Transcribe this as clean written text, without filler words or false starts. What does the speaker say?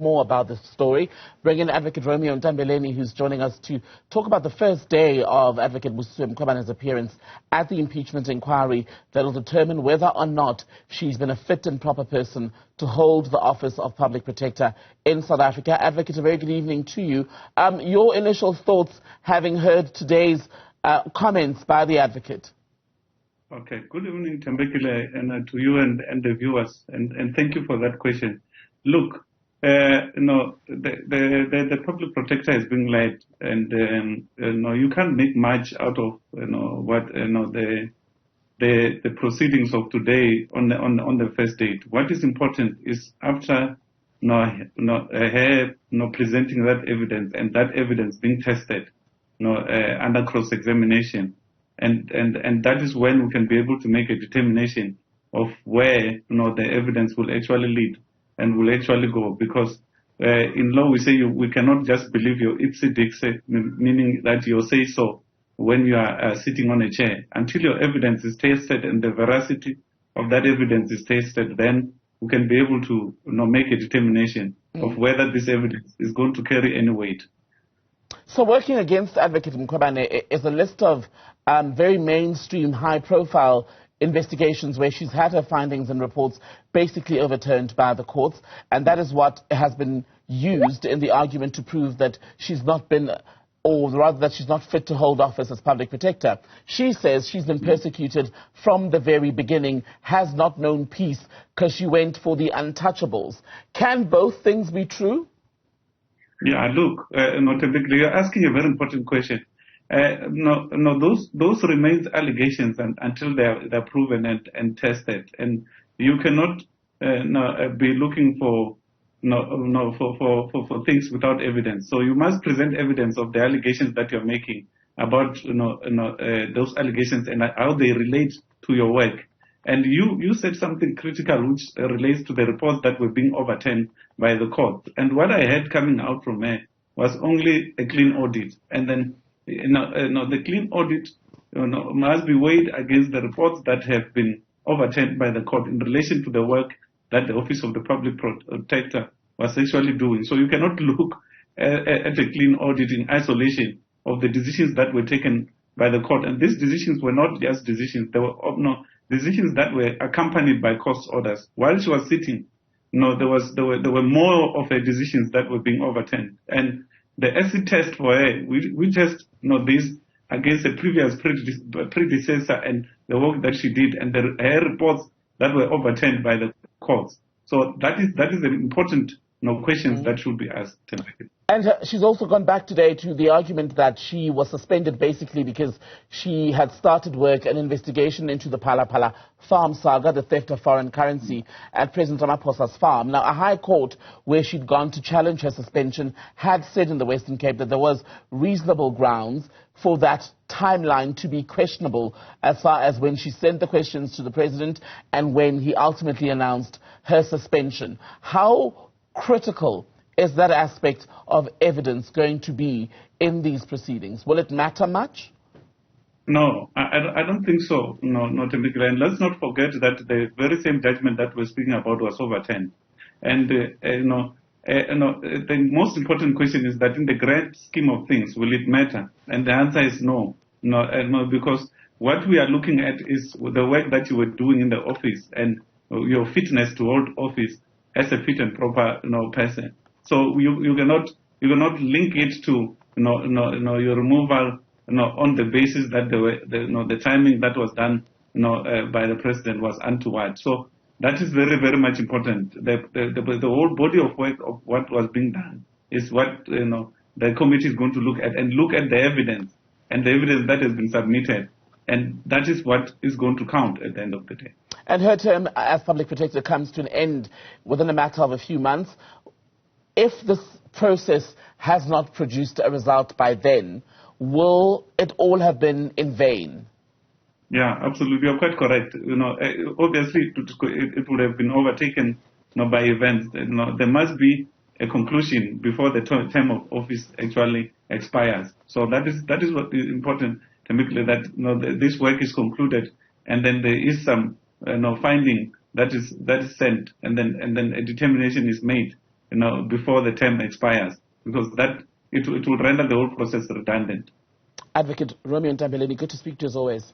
more about this story. Bring in Advocate Romeo Nthambeleni, who's joining us to talk about the first day of Advocate Busisiwe Mkhwebane's appearance at the impeachment inquiry that will determine whether or not she's been a fit and proper person to hold the office of Public Protector in South Africa. Advocate, a very good evening to you. Your initial thoughts having heard today's comments by the Advocate. Okay, good evening, Thambekile, and to you and the viewers, and thank you for that question. Look, the Public Protector is being led, and you can't make much out of what the proceedings of today on the first date. What is important is after her presenting that evidence and that evidence being tested, under cross-examination, and that is when we can be able to make a determination of where the evidence will actually lead and will actually go, because in law we say we cannot just believe your ipse dixit, meaning that you say so when you are sitting on a chair. Until your evidence is tested and the veracity of that evidence is tested, then we can be able to make a determination of whether this evidence is going to carry any weight. So working against Advocate Mkhwebane is a list of very mainstream, high-profile investigations where she's had her findings and reports basically overturned by the courts, and that is what has been used in the argument to prove that she's not been, or rather that she's not fit to hold office as Public Protector. She says she's been persecuted from the very beginning, has not known peace because she went for the untouchables. Can both things be true? Yeah, look, you're asking a very important question. Those remain allegations until they're proven and tested, and you cannot be looking for things without evidence. So you must present evidence of the allegations that you're making about those allegations and how they relate to your work. And you said something critical which relates to the reports that were being overturned by the court. And what I heard coming out from her was only a clean audit, and then the clean audit must be weighed against the reports that have been overturned by the court in relation to the work that the Office of the Public Protector was actually doing. So you cannot look at a clean audit in isolation of the decisions that were taken by the court. And these decisions were not just decisions; they were decisions that were accompanied by court orders. While she was sitting, there were more of her decisions that were being overturned. And the acid test for her, we test this against a previous predecessor and the work that she did, and her reports that were overturned by the courts. So that is an important questions that should be asked. And she's also gone back today to the argument that she was suspended basically because she had started work, an investigation into the Phala farm saga, the theft of foreign currency at President Ramaphosa's farm. Now, a high court where she'd gone to challenge her suspension had said in the Western Cape that there was reasonable grounds for that timeline to be questionable as far as when she sent the questions to the president and when he ultimately announced her suspension. How critical is that aspect of evidence going to be in these proceedings? Will it matter much? No, I don't think so. No, not in the grand. Let's not forget that the very same judgment that we're speaking about was overturned. And, the most important question is that in the grand scheme of things, will it matter? And the answer is no. No, because what we are looking at is the work that you were doing in the office and your fitness to hold office as a fit and proper person. So you cannot link it to your removal on the basis that the timing that was done by the president was untoward. So that is very, very much important. The whole body of work of what was being done is what the committee is going to look at, and look at the evidence and the evidence that has been submitted, and that is what is going to count at the end of the day. And her term as Public Protector comes to an end within a matter of a few months. If this process has not produced a result by then, will it all have been in vain? Yeah, absolutely. You're quite correct. Obviously, it would have been overtaken by events. There must be a conclusion before the term of office actually expires. So that is what is important to make clear, that this work is concluded, and then there is some finding that is sent, and then a determination is made before the term expires, because that it will render the whole process redundant. Advocate Romeo Nthambeleni, good to speak to you as always.